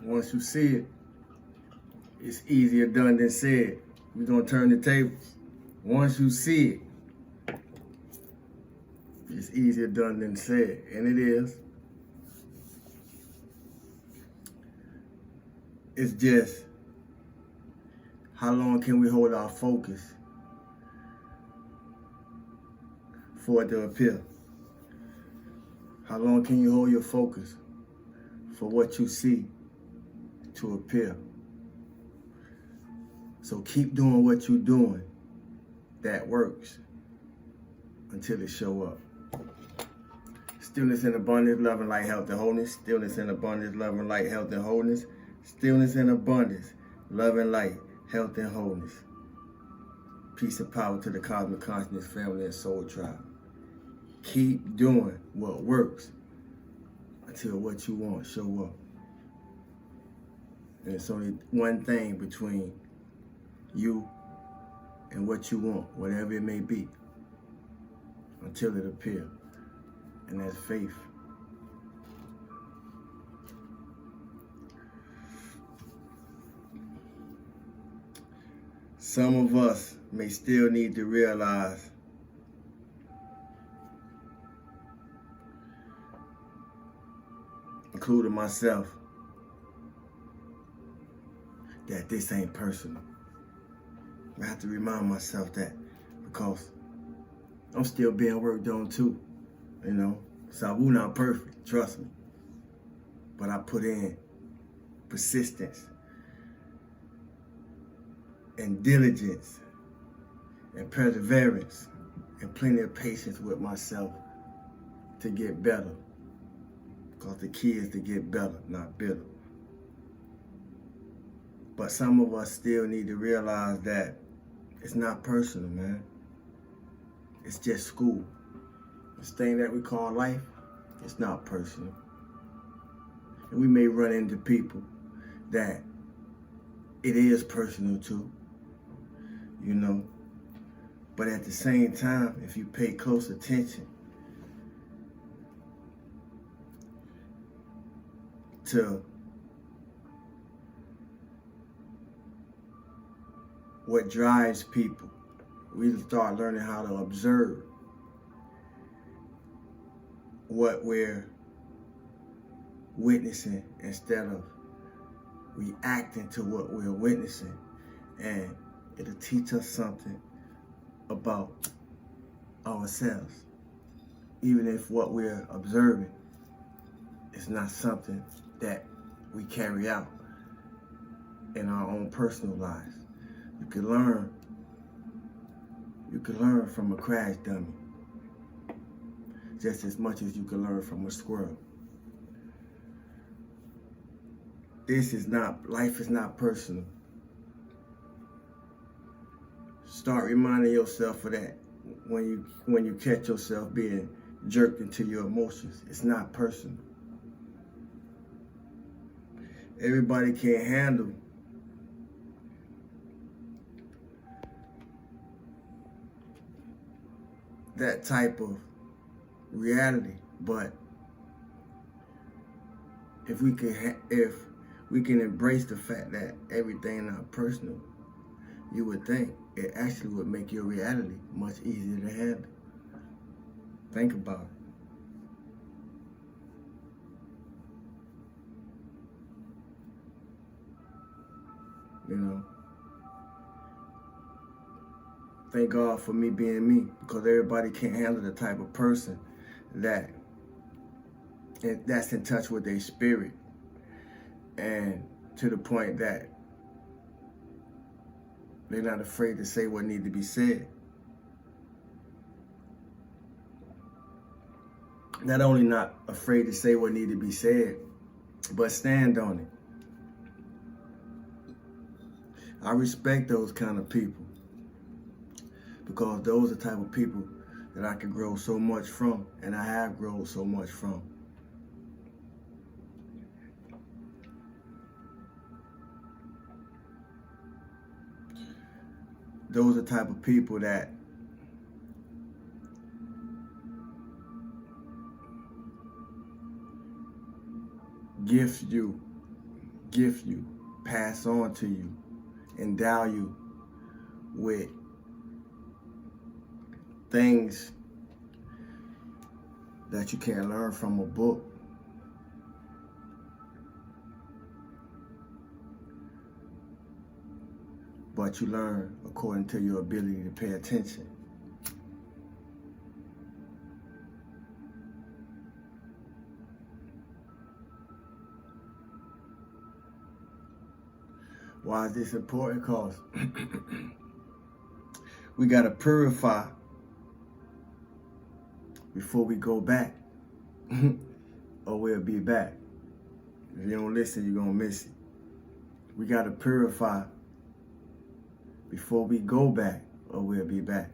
Once you see it, it's easier done than said. We're gonna turn the tables. Once you see it, it's easier done than said, and it is. It's just, how long can we hold our focus for it to appear? How long can you hold your focus for what you see to appear? So keep doing what you're doing that works until it show up. Stillness in abundance, love and light, health and wholeness. Stillness in abundance, love and light, health and wholeness. Stillness in abundance, love and light, health and wholeness. Peace and power to the cosmic consciousness, family, and soul tribe. Keep doing what works until what you want show up. And it's only one thing between you and what you want, whatever it may be, until it appears. And that's faith. Some of us may still need to realize including myself, that this ain't personal. I have to remind myself that because I'm still being worked on too, you know. So we're not perfect, trust me. But I put in persistence and diligence and perseverance and plenty of patience with myself to get better. Because the key is to get better, not bitter. But some of us still need to realize that it's not personal, man. It's just school. This thing that we call life, it's not personal. And we may run into people that it is personal to, you know. But at the same time, if you pay close attention to what drives people, we start learning how to observe what we're witnessing instead of reacting to what we're witnessing. And it'll teach us something about ourselves, even if what we're observing is not something that we carry out in our own personal lives. You can learn from a crash dummy just as much as you can learn from a squirrel. Life is not personal. Start reminding yourself of that when you catch yourself being jerked into your emotions. It's not personal. Everybody can't handle that type of reality, but if we can embrace the fact that everything not personal, you would think it actually would make your reality much easier to handle. Think about it. You know, thank God for me being me, because everybody can't handle the type of person that's in touch with their spirit, and to the point that they're not afraid to say what needs to be said. Not only not afraid to say what needs to be said, but stand on it. I respect those kind of people, because those are the type of people that I can grow so much from, and I have grown so much from. Those are the type of people that gift gift you, pass on to you, endow you with things that you can't learn from a book. But you learn according to your ability to pay attention. Why is this important? Because we got to purify before we go back, or we'll be back. If you don't listen, you're going to miss it. We got to purify before we go back, or we'll be back.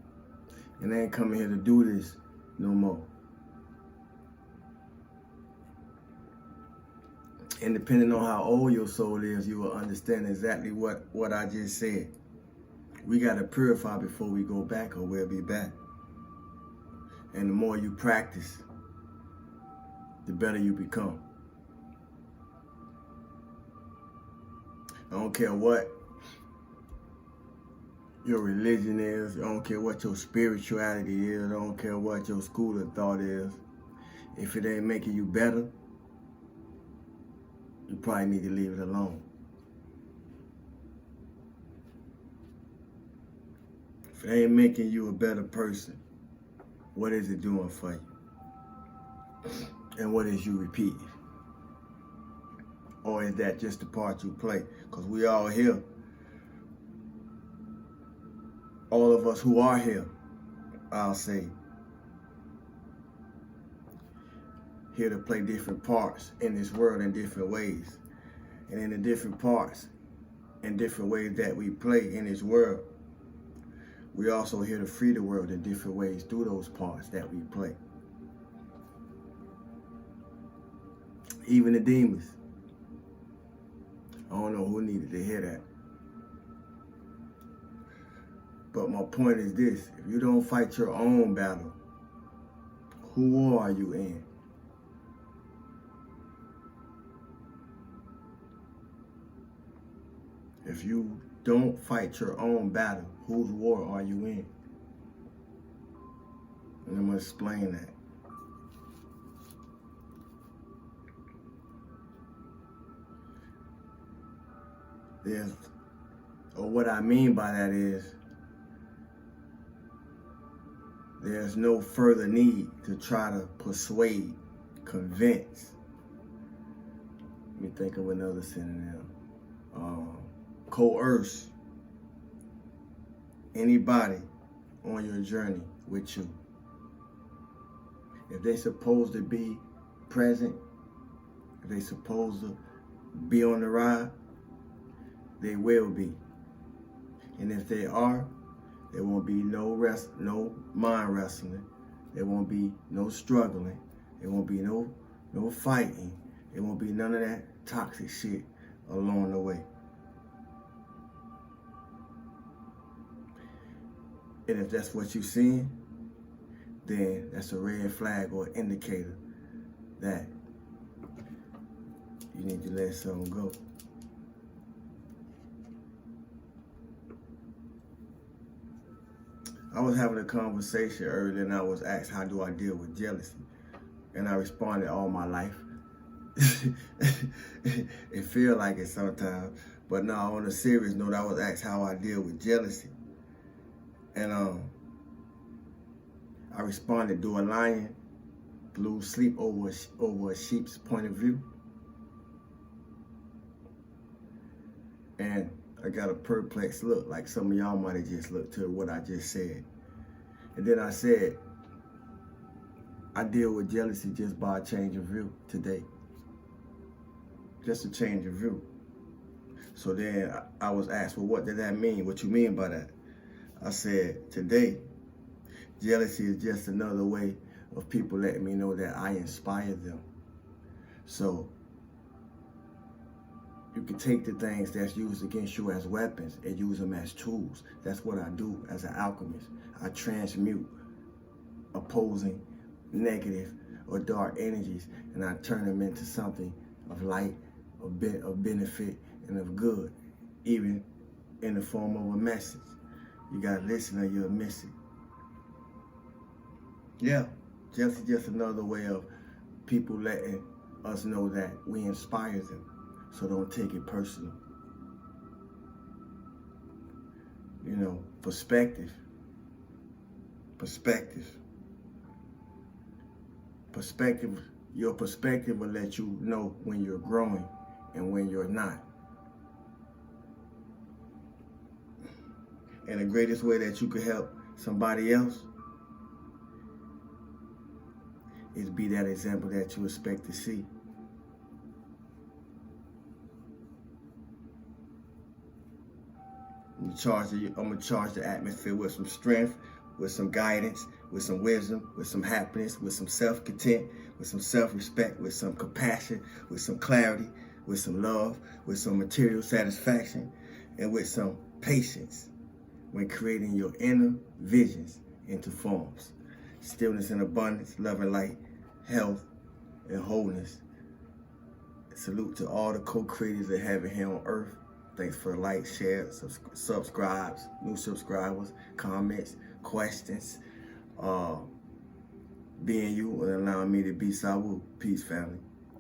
And I ain't coming here to do this no more. And depending on how old your soul is, you will understand exactly what I just said. We got to purify before we go back, or we'll be back. And the more you practice, the better you become. I don't care what your religion is. I don't care what your spirituality is. I don't care what your school of thought is. If it ain't making you better, you probably need to leave it alone. If it ain't making you a better person, what is it doing for you? And what is you repeating? Or is that just the part you play? Because we all here. All of us who are here, I'll say, here to play different parts in this world in different ways. And in the different parts and different ways that we play in this world, we also here to free the world in different ways through those parts that we play. Even the demons. I don't know who needed to hear that. But my point is this: if you don't fight your own battle, who war are you in? If you don't fight your own battle, whose war are you in? And I'm going to explain that. What I mean by that is, there's no further need to try to persuade, convince. Let me think of another synonym. Coerce anybody on your journey with you. If they're supposed to be present, if they're supposed to be on the ride, they will be. And if they are, there won't be no mind wrestling. There won't be no struggling. There won't be no fighting. There won't be none of that toxic shit along the way. And if that's what you're seeing, then that's a red flag or indicator that you need to let something go. I was having a conversation earlier and I was asked, how do I deal with jealousy? And I responded, all my life. It feel like it sometimes. But no, on a serious note, I was asked how I deal with jealousy. And I responded, do a lion lose sleep over a sheep's point of view? And I got a perplexed look, like some of y'all might have just looked to what I just said. And then I said, I deal with jealousy just by a change of view today. Just a change of view. So then I was asked, well, what did that mean? What you mean by that? I said, today, jealousy is just another way of people letting me know that I inspire them. So you can take the things that's used against you as weapons and use them as tools. That's what I do as an alchemist. I transmute opposing, negative, or dark energies, and I turn them into something of light of benefit and of good, even in the form of a message. You gotta listen or you'll miss it. Yeah, just another way of people letting us know that we inspire them. So don't take it personal. You know, perspective. Your perspective will let you know when you're growing and when you're not. And the greatest way that you could help somebody else is be that example that you expect to see. I'm gonna charge the atmosphere with some strength, with some guidance, with some wisdom, with some happiness, with some self-content, with some self-respect, with some compassion, with some clarity, with some love, with some material satisfaction, and with some patience when creating your inner visions into forms. Stillness and abundance, love and light, health and wholeness. Salute to all the co-creators of heaven here on earth. Thanks for like, share, subscribes, new subscribers, comments, questions, being you and allowing me to be Sawu. Peace, family.